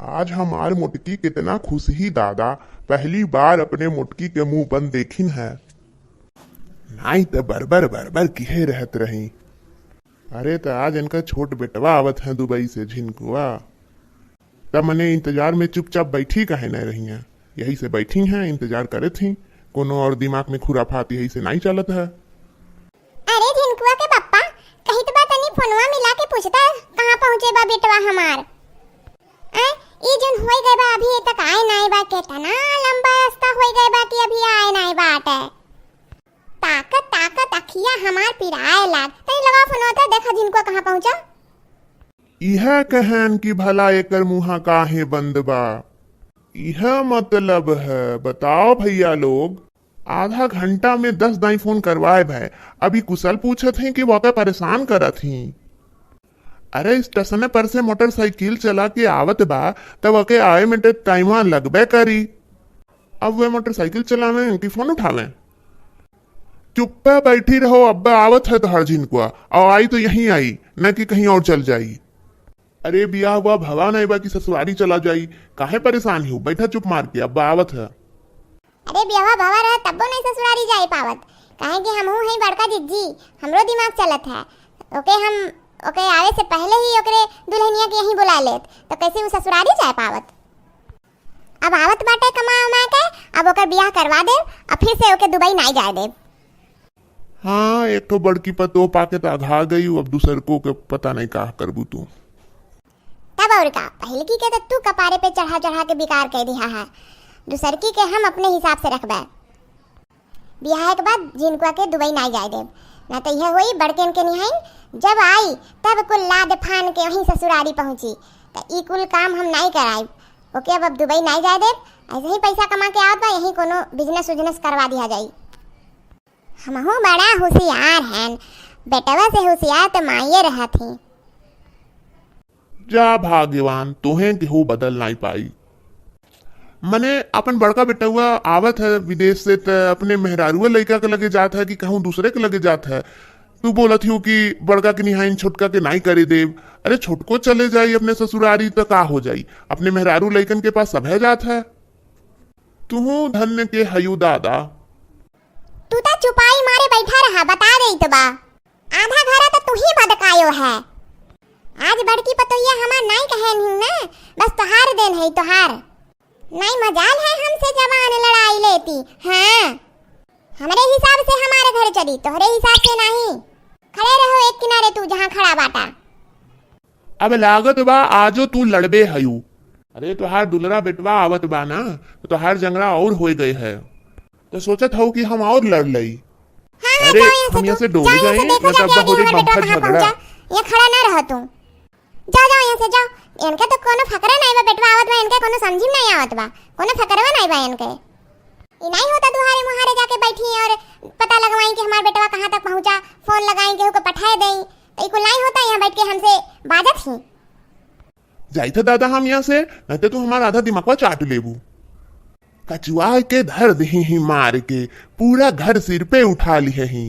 आज हमार मुटकी कितना खुश ही दादा, पहली बार अपने मुटकी के मुंह बंद देखिन है। नहीं तो बरबर बरबर किहे रहत रही। अरे तो आज इनका छोट बेटवा आवत है दुबई से झिनकुआ, तब मने इंतजार में चुपचाप बैठी काहे नहीं रही हैं। यही से बैठी हैं, इंतजार करे थी। कोनो और दिमाग में खुराफात यही से नहीं चलत है। अरे झिनकुआ के पप्पा, कहीं तो बात नहीं फोनवा मिला के पूछता कहाँ पहुँचे बा बेटवा हमार। ई जन होई गए बा अभी तक आए नहीं बा, केतना लंबा रास्ता होई गए बा कि अभी आए नहीं बाटे। ताकत ताकत अखिया हमार पिराए लाग। तनी लगा फोनवा तो देखा झिनकुआ कहाँ पहुँचा। यह कहन कि भला एकर मुहा काहे बंद बा, यह मतलब है। बताओ भैया लोग, आधा घंटा में 10 दाई फोन करवाए भाई, अभी कुशल पूछत हैं कि वाकई परेशान करत ही। अरे स्टेशन पर से मोटरसाइकिल चला के आवत बा तब वके आए में टाइम लगबे करी। अब वे मोटरसाइकिल चलावे कि फोन उठावे। चुप्पे बैठी रहो, अब्बा आवत है तो हर झिनकुआ, और आई तो यहीं आई, न कि कहीं और चल जाई। अरे बिया हुआ भवा नहीं बा कि ससुरारी चला जाई, काहे परेशान हो, बैठा चुप मार के, अब्बा आवत है। अरे बियावा भवा रहा तब्बो नहीं ससुरारी जाए पावत, काहे कि हमहू हैं बड़का जिज्जी, हमरो दिमाग चलत है। ओके आवे से पहले ही ओकरे दुल्हनिया के यहीं बुला लेत, तो कैसे वो ससुरारी जाए पावत। अब आवत बाटे कमा उमा के, अब ओकर बियाह करवा दे, अब फिर से ओके दुबई नहीं जाए दे। हाँ, एक तो बड़की पतो पाके तो आघा गई, अब दूसर को के पता नहीं का करबू तू। तब और का पहले की के तो तू कपारे पे चढ़ा चढ़ा के बेकार कह दिया है, दूसर की के हम अपने हिसाब से रखबे। बियाह के बाद जिनकुआ के दुबई नहीं जाए दे, ना तो यह हुई बड़केन के निहाइन जब आई तब कुल लाद फान के वहीं ससुरारी पहुंची, तो ई कुल काम हम नहीं कराई। ओके अब दुबई नहीं जाए दे, ऐसे ही पैसा कमा के आवत बा, यहीं कोनो बिजनेस उजनेस करवा दिया जाई। हमहू बड़ा होशियार हैं, बेटवा से होशियार तो माइये रहा थी। जा भाग्यवान, तुहें केहू बदल नहीं पाई। मने अपन बड़का बेटा हुआ आवत है विदेश से, तो अपने मेहरारुआ लड़का के लगे जात है कि कहूँ दूसरे के लगे जात है। तू बोलत हूँ कि बड़का के निहाइन छोटका के नहीं करे देव। अरे छोटको चले जाई अपने ससुरारी तो का हो जाई, अपने मेहरारू लड़कन के पास सब है जात है। तू धन्य के हयू दादा। तू तो चुपाई मारे बैठा रहा, बता दे तो बा आधा घरा तो तू ही बदकायो है। आज बड़की पतोहिया हमार नहीं कहन हूँ ना, बस तोहार देन है, तोहार नहीं मजाल है हमसे जवान लड़ाई लेती। हाँ, हमारे हिसाब से हमारे घर चली, तोहरे हिसाब से नहीं। खड़े रहो एक किनारे तू जहाँ खड़ा बाटा। अब लागत बा आजो तू लड़बे हयू। अरे तोहार दुलरा बेटवा आवत बा ना, तो तोहार जंगड़ा और हो गए है, तो सोचत हो कि हम और लड़ लई। हाँ, अरे हम यहाँ से डोल जाए, मतलब हो रही बम्फर झगड़ा। ये खड़ा ना रह तू, जाओ जाओ यहाँ से जाओ। इनके तो कोनो फकरा नहीं बा, बेटवा आवत बा, इनके कोनो समझी नहीं आवत बा, कोनो फकरवा नहीं बा इनके। ये नहीं होता दुहारे मुहारे जाके बैठी और पता लगवाई कि हमारा बेटवा कहाँ तक पहुँचा, फोन लगाई केहू को पठाए दें, तो ये नहीं होता यहाँ बैठ के हमसे बाजत ही। जाई था दादा हम यहाँ से, नहीं तो तू हमारा आधा दिमागवा चाट लेबू। कचुआ के धर दही ही मार के, पूरा घर सिर पे उठा लिए ही,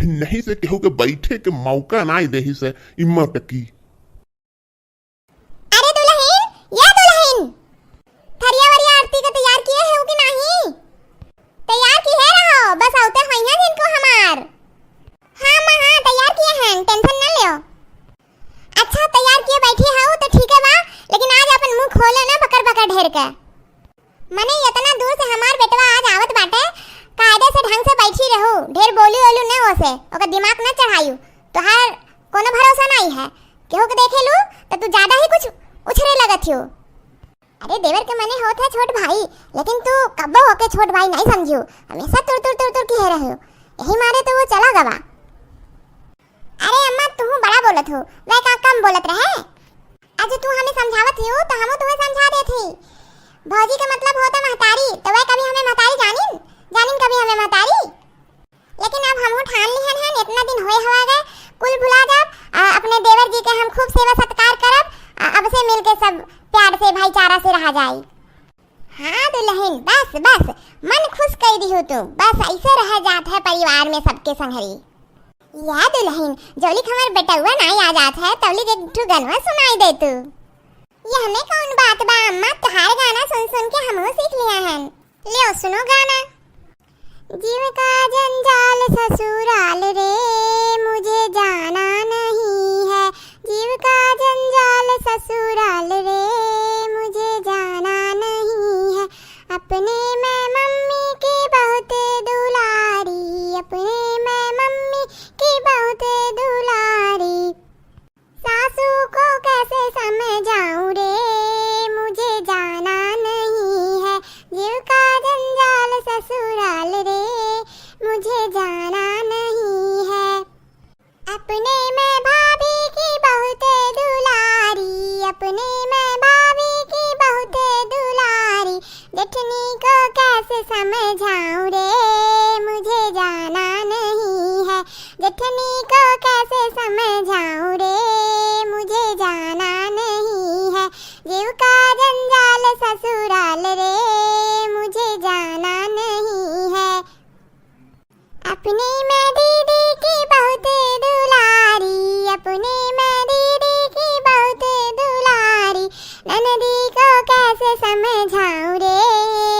नहीं से केहू के बैठे के मौका नहीं देही से इम्मत की। अरे दुल्हन, या दुल्हन, थरिया वरिया आरती का तैयार किए हो कि नहीं? तैयार की है रहो, बस आउते हुई हैं जिनको हमार। हाँ माँ हाँ, तैयार किए हैं, टेंशन ना लियो। अच्छा तैयार किए बैठी हो तो ठीक है बा, लेकिन आज अपन मुंह खोलो ना बकर बकर ढेर के। मने इतना दूर से हमार बेटवा आज आवत बाटे, कायदे से ढंग से बैठी रहो, ढेर बोली ओलू न हो से, ओकर दिमाग न चढ़ायू। तोहार कोनो भरोसा नहीं है, केहू के देखे लू तो तू ज्यादा ही कुछ उछरे लगत हो। अरे देवर के मने होत है छोट भाई, लेकिन तू कब्बो होके छोट भाई नहीं समझियो, हमेशा तुर तुर तुर तुर की है रहो, यही मारे तो वो चला गवा। अरे अम्मा तू बड़ा बोलत हो, वह का कम बोलत रहे। आज तू हमें समझावत हो तो हम तुम्हें समझा देती। भौजी का मतलब होता महतारी, तो वह कभी हमें महतारी जानिन कभी हमें महतारी। लेकिन अब हम ठान ली हैं, इतना दिन होए हवा गए, कुल भुला जाब, अपने देवर जी के हम खूब सेवा सत्कार करब, अब से मिल के सब प्यार से भाईचारा से रहा जाए। हाँ दुल्हन, बस बस मन खुश कर दी हो तू, बस ऐसे रह जात है परिवार में सबके संगरी। यह दुल्हन, जोली हमार बेटा हुआ नहीं आ जात है, तौली के ठू गनवा सुनाई दे तू। हमें कौन बात बा अम्मा, तुम्हारे गाना सुन सुन के हमहू सीख लिया है। ले सुनो गाना। जीव का जंजाल ससुराल रे, मुझे जाना नहीं है। जीव का जंजाल ससुराल रे, मुझे जाना नहीं है। अपने मैं मम्मी की बहुत दुलारी, अपने मैं मम्मी की बहुत दुलारी। सासू को कैसे समझाऊं रे, मुझे जाना नहीं है। जीव का जंजाल ससुराल रे, मुझे जाना नहीं है। अपने मैं भाभी की बहुत दुलारी, अपने मैं भाभी की बहुत दुलारी। जेठनी को कैसे समझाऊं रे, मुझे जाना नहीं है। जेठनी को कैसे समझाऊं रे, मुझे जाना नहीं है। जीव का जंजाल ससुराल रे, मुझे जाना नहीं है। अपनी मैं दीदी की बहुत दुलारी, अपनी मैं दीदी की बहुत दुलारी। ननदी को कैसे समझाऊं रे,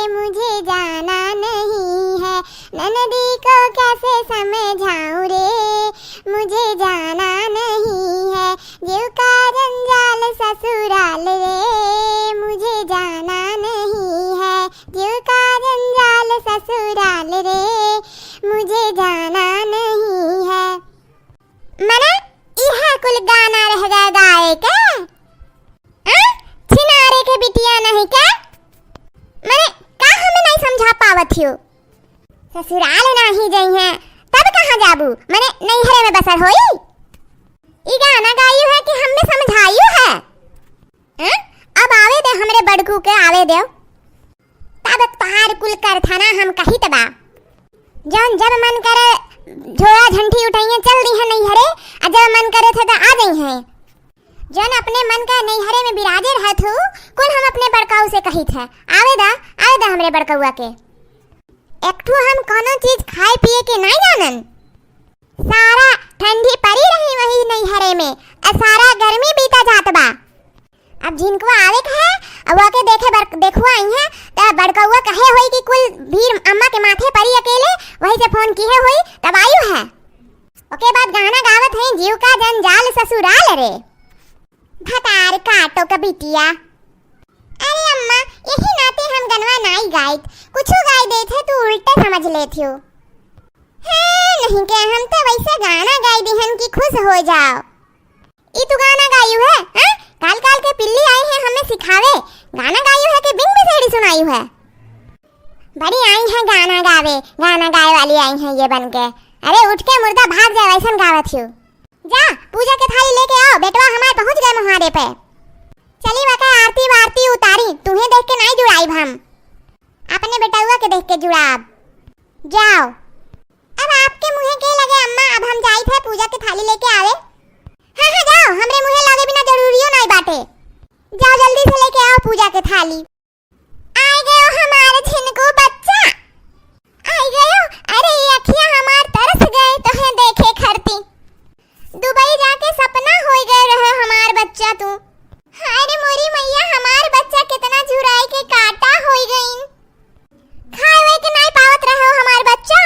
मुझे जाना नहीं है। ननदी को कैसे समझाऊं रे, मुझे जाना नहीं है। जीव का जंजाल ससुराल रे, मुझे जाना नहीं है। जीव का जंजाल ससुराल रे, मुझे जाना नहीं है। मना यह कुल गाना रह गया गाए के छिनारे के बिटिया नहीं के मने का हमें नहीं समझा पावत हो। ससुराल नहीं जई है तब कहाँ जाबू, मने नैहरे में बसर होई। ई गाना गायू है कि हमने समझायू है। अब आवे दे हमरे बड़कू के आवे दे, तब तहार कुल कर था ना हम कही तबा। जौन जब मन करे झोला झंठी उठाइए चल दी है नैहरे, और जब मन करे थे तो आ गई हैं। जौन अपने मन का नैहरे में बिराजे रहत हो कुल हम अपने बड़काऊ से कही थे आवे दा हमरे बड़कौआ के। एकठू हम कोनो चीज खाए पिए के नहीं जानन, सारा ठंडी पड़ी रही वही नैहरे में, और सारा गर्मी बीता जात बा। अब जिनको आवे के है अब के देखुआ आई है तो बड़कौआ कहे होई कि कुल भीड़ अम्मा के माथे पड़ी अकेले, वही से फोन किए हुई तब आयु है। ओके बाद गाना गावत है जीव का जंजाल ससुराल रे, भतार काटो का बिटिया। अरे अम्मा यही नाते हम गनवा नहीं गाइत, कुछ गाय देते तो उल्टे समझ लेती हो। नहीं के हम तो वैसे गाना गाई दिहन कि खुश हो जाओ। ई तू गाना गायू है काल काल के पिल्ली आई है हमें सिखावे, गाना गायू है कि बिन बिसेड़ी सुनायू है। बड़ी आई है गाना गावे, गाना गाए वाली आई है ये बन के। अरे उठ के मुर्दा भाग जाए वैसन गावत हो। जा पूजा के थाली लेके आओ, बेटवा हमारे पहुंच गए मुहारे पे। चली वका आरती वारती उतारी, तुम्हें देख के नहीं जुड़ाई हम, अपने बेटवा के देख के जुड़ाब। जाओ अब आपके मुँहे के लगे अम्मा, अब हम जाई थे पूजा के थाली लेके आवे। हाँ जाओ, हमरे मुँहे लगे बिना जरूरियो नहीं बाटे। जाओ जल्दी से लेके आओ पूजा के थाली। आए गए हमारे झिनको बच्चा, आए गए। अरे ये अखियां हमार तरस गए तो है देखे खरती। दुबई जाके सपना हो गए रहे हमार बच्चा तू। अरे मोरी मैया हमार बच्चा कितना झुराई के काटा हो गई। खाए हुए के नहीं पावत रहे हो हमार बच्चा।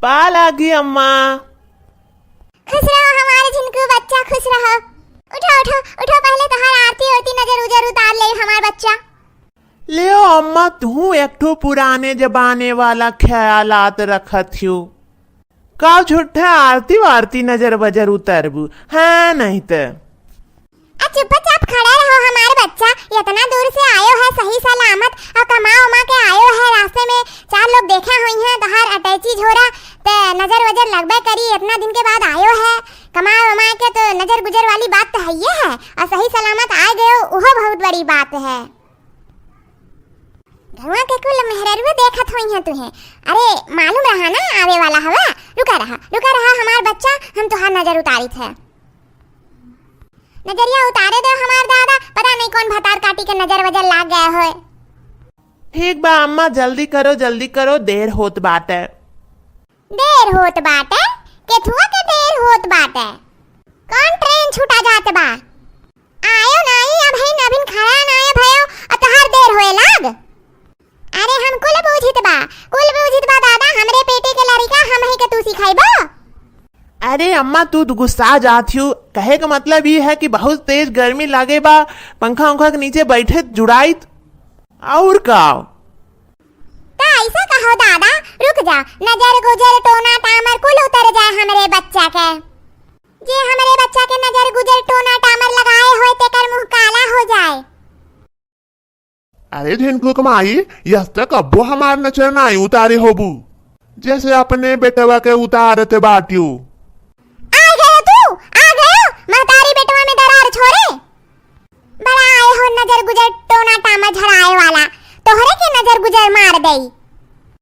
पा लागी अम्मा। खुश रहो हमारे झिनको बच्चा, खुश रहो। उठो उठो उठो, पहले तोहार आरती होती नजर उजर उतार ले हमार बच्चा। ले अम्मा तू एक ठो पुराने जमाने वाला ख्यालात रखत हो का झूठा आरती वारती नजर बजर उतरबू है नहीं तो। चुपचाप खड़ा रहो हमारे बच्चा, इतना दूर से आयो है सही सलामत और कमा उमा के आयो है। रास्ते में चार लोग देखा हुई हैं तोहार अटैची झोरा ते नजर वजर लगबे करी, इतना दिन के बाद आयो है कमा उमा के तो नजर गुजर वाली बात तो है ही है, और सही सलामत आ गए वो बहुत बड़ी बात है। धुआं के कुल मेहररुए देखत हुई हैं तुम्हें। अरे मालूम रहा ना आवे वाला हवा, रुका रहा हमार बच्चा, हम तुहार नजर उतारी थे। नजरिया उतारे दो हमार दादा, पता नहीं कौन भतार काटी के नजर वजर लाग गया हो। ठीक बा अम्मा जल्दी करो देर होत बाटे। देर होत बाटे केथुआ के देर होत बाटे, कौन ट्रेन छूटा जात बा। आयो नहीं अब है नवीन खड़ा अम्मा तू तो गुस्सा जाती हूँ, कहे का मतलब ये है कि बहुत तेज गर्मी लागे बा, पंखा उंखा के नीचे बैठे जुड़ाइत और का। तो ऐसा कहो दादा, रुक जा, नजर गुजर टोना टामर कुल उतर जाए हमरे बच्चा के। जे हमरे बच्चा के नजर गुजर टोना टामर लगाए होए तेकर मुंह काला हो जाए। अरे झिनकू कमाई, यह तक अब्बो हमार नजर नाई उतारे होबू, जैसे अपने बेटवा के उतारत बाटियो। आ गयो तू, आ गयो महतारी बेटवा में दरार छोड़े। बड़ा आए हो नजर गुजर टोना टामर झड़ाए वाला, तोहरे के नजर गुजर मार दई।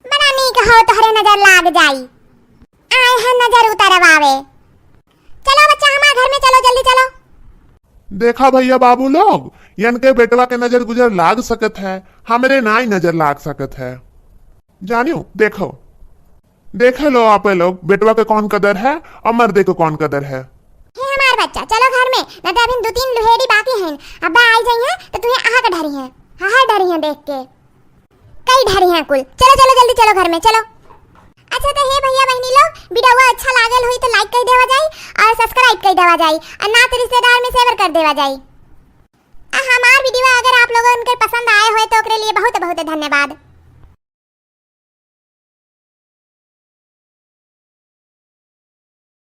बड़ा नीक हो तोहरे नजर लाग जाई, आए हैं नजर उतरवावे। चलो बच्चा हमारे घर में चलो, जल्दी चलो। देखा भैया बाबू लोग, यन के बेटवा के नजर गुजर लाग सकत है, हमरे नाई नजर लाग सकत है। जानियो देखो, देख लो आप लोग बेटवा के कौन कदर है और मर्दे को कौन कदर है। हे हमार बच्चा चलो घर में, न तो अभी 2-3 लुहेड़ी बाकी हैं। अब्बा आई जाइए तो तुम्हें आहा का डरी है, हाहा डरी है देख के, कई डरी हैं कुल। चलो चलो जल्दी चलो घर में चलो। अच्छा तो हे भैया बहनी लोग, वीडियो अच्छा लागल हुई तो लाइक कर देवा जाई और सब्सक्राइब कर देवा जाई और ना तो रिश्तेदार में शेयर कर देवा जाई। हमार वीडियो अगर आप लोगों के पसंद आए हो तो ओकरे लिए बहुत बहुत धन्यवाद।